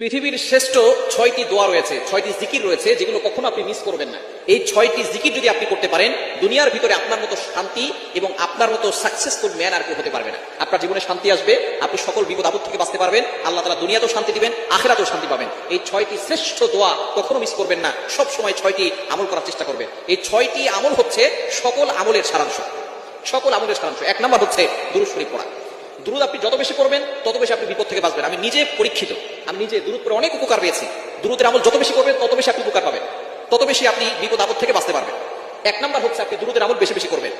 পৃথিবীর শ্রেষ্ঠ 6টি দোয়া রয়েছে, 6টি জিকির রয়েছে, যেগুলো কখনো আপনি মিস করবেন না। এই 6টি জিকির যদি আপনি করতে পারেন, দুনিয়ার ভিতরে আপনার মতো শান্তি এবং আপনার মতো সাকসেসফুল ম্যান আর কেউ হতে পারবে না। আপনার জীবনে শান্তি আসবে, আপনি সকল বিপদ আপদ থেকে বাঁচতে পারবেন, আল্লাহ তাআলা দুনিয়াতেও শান্তি দিবেন, আখিরাতেও শান্তি পাবেন। এই 6টি শ্রেষ্ঠ দোয়া কখনো মিস করবেন না, সব সময় 6টি আমল করার চেষ্টা করবেন। এই 6টি আমল হচ্ছে সকল আমলের সারাংশ, সকল আমলের সারাংশ। 1 নাম্বার হচ্ছে দুরূদ শরীফ পড়া। দুরূদ আপনি যত বেশি করবেন তত বেশি আপনি বিপদ থেকে বাঁচবেন। আমি নিজে পরীক্ষিত, আমি নিজে দুরূদ পড়ে অনেক উপকার পেয়েছি। দুরূদের আমল যত বেশি করবেন তত বেশি আপনি উপকার পাবেন, তত বেশি আপনি বিপদ আপদ থেকে বাঁচতে পারবেন। 1 নাম্বার হচ্ছে আপনি দুরূদের আমল বেশি বেশি করবেন।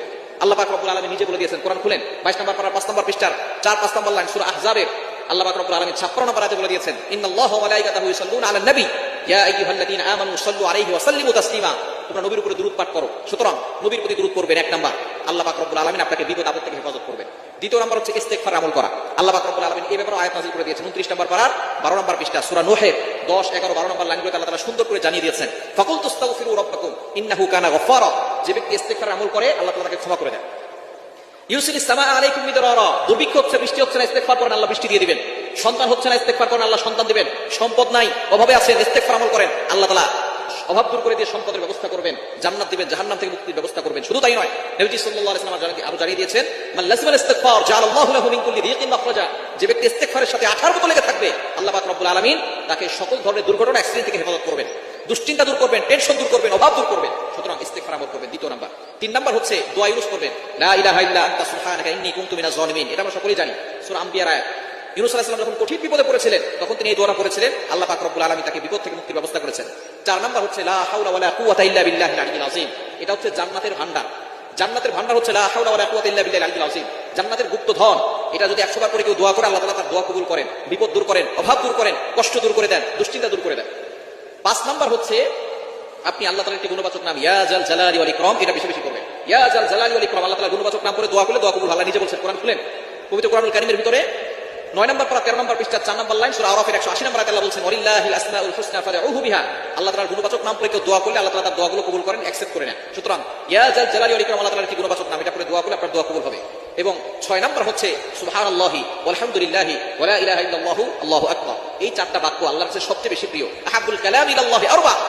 আল্লাহ পাক রব্বুল আলামিন নিজে বলে দিয়েছেন, কোরআন খুলেন 22 নম্বর পারা 5 নম্বর পৃষ্ঠার 4-5 নম্বর লাইন সূরা আহজাবের আল্লাহ পাক রব্বুল আলামিন 56 নম্বর আয়াতে বলে দিয়েছেন, ইন্নাল্লাহা ওয়া মালাইকাতাহু ইউসাল্লুনা আলান নবী ইয়া আইয়ুহাল্লাযীনা আমানু সাল্লু আলাইহি ওয়া সাল্লিমু তাসলিমা। তোমরা নবীর উপরে দুরূদ পাঠ করো। সুতরাং নবীর প্রতি দুরূদ পড়বেন 1 নাম্বার, আল্লাহ পাক রব্বুল আলামিন আপনাকে বিপদ আপদ থেকে হেফাজত করবেন। 2 নাম্বার হচ্ছে ইস্তেগফার আমল করা। আল্লাহ পাক রব্বুল আলামিন এই ব্যাপারে আয়াত নাযিল করে দিয়েছেন 29 নম্বর পারার 12 নম্বর পৃষ্ঠা সূরা নূহের 10, 11, 12 নম্বর লাইনগুলোতে আল্লাহ তাআলা সুন্দর করে জানিয়ে দিয়েছেন, ফাকুল তুস্তাগফিরু রাব্বাকুম ইন্নাহু কানা গফফারা। যে ব্যক্তি ইস্তেগফার আমল করে আল্লাহ তাআলা তাকে ক্ষমা করে দেন। ইউসিলিস সামা আলাইকুম মিদরারা। দুর্ভিক্ষ হচ্ছে, বৃষ্টি হচ্ছে না, ইস্তেগফার করেন আল্লাহ বৃষ্টি দিয়ে দিবেন। সন্তান হচ্ছে না, ইস্তেগফার করেন আল্লাহ সন্তান দিবেন। সম্পদ নাই, অভাবে আছেন, ইস্তেগফার আমল করেন, আল্লাহ তাআলা অভাব দূর করে দিয়ে সম্পদের ব্যবস্থা করবেন, জান্নাত দিবেন, জাহান্নাম থেকে মুক্তির ব্যবস্থা করবেন। শুধু তাই নয়, নবীজি সাল্লাল্লাহু আলাইহি ওয়াসাল্লাম আরো জানিয়ে দিয়েছেন, মান লাযিমাল ইস্তিগফার জাআলাল্লাহু লাহু মিন কুল্লি যিকিন মাখরাজা। যে ব্যক্তি ইস্তেগফারের সাথে 18 মতো লেগে থাকবে, আল্লাহ পাক রব্বুল আলামিন তাকে সকল ধরনের দুর্ঘটনা, অ্যাক্সিডেন্ট থেকে হেফাজত করবেন, দুশ্চিন্তা দূর করবেন, টেনশন দূর করবেন, অভাব দূর করবেন। সুতরাং ইস্তেগফার আমল করবেন 2 নাম্বার। 3 নাম্বার হচ্ছে দোয়া ইউনুস করবেন, লা ইলাহা ইল্লা আনতা সুবহানাকা ইন্নী কুনতু মিনাজ জালিমিন। এটা আমরা সকলেই জানি, সূরা আম্বিয়ার আয়াত। ইউনুস আলাইহিস সালাম যখন কঠিন বিপদে পড়েছিলেন তখন তিনি এই দোয়াটা পড়েছিলেন, আল্লাহ পাক রব্বুল আলামিন তাকে বিপদ থেকে মুক্তির ব্যবস্থা করেছেন। 4 নাম্বার হচ্ছে লা হাওলা ওয়ালা কুওয়াতা ইল্লা বিল্লাহিল আলিয়্যিল আযীম। এটা হচ্ছে জান্নাতের ভান্ডার। জান্নাতের ভান্ডার হচ্ছে লা হাওলা ওয়ালা কুওয়াতা ইল্লা বিল্লাহিল আলিয়্যিল আযীম, জান্নাতের গুপ্ত ধন। এটা যদি 100 বার করে কেউ দোয়া করে, আল্লাহ তাআলা তার দোয়া কবুল করেন, বিপদ দূর করেন, অভাব দূর করেন, কষ্ট দূর করে দেন, দুশ্চিন্তা দূর করে দেন। 5 নাম্বার হচ্ছে আপনি আল্লাহ তাআলার একটি গুণবাচক নাম ইয়া জাল জালালি ওয়াল ইকরাম, এটা বেশি বেশি করবেন। ইয়া জাল জালালি ওয়াল ইকরাম, আল্লাহ তাআলার গুণবাচক নাম করে দোয়া করলে দোয়া কবুল। আল্লাহ নিজে বলছেন, কোরআন খুলেন, পবিত্র কোরআনুল কারীমের ভিতরে 9 নম্বর পারা 13 নম্বর পৃষ্ঠা 4 নম্বর লাইন সূরা আরাফের 180 নম্বর আয়াতে আল্লাহ বলছেন, ওয়ালিল্লাহিল আসমাউল হুসনা ফাদউহু বিহা। আল্লাহ তাআলার গুণবাচক নাম করে কেউ দোয়া করলে আল্লাহ তাআলা তার দোয়াগুলো কবুল করেন, অ্যাকসেপ্ট করে নেন। সুতরাং ইয়া জাল জালালি ওয়াল ইকরাম আল্লাহ তাআলার একটি গুণবাচক নাম, এটা করে দোয়া করলে আপনার দোয়া কবুল হবে। এবং 6 নম্বর হচ্ছে সুবহানাল্লাহি ওয়ালহামদুলিল্লাহি ওয়ালা ইলাহা ইল্লাল্লাহু আল্লাহু আকবার। এই 4টা বাক্য আল্লাহর কাছে সবচেয়ে বেশি প্রিয়। আহাব্বুল কালামি ইলাল্লাহি আরবা।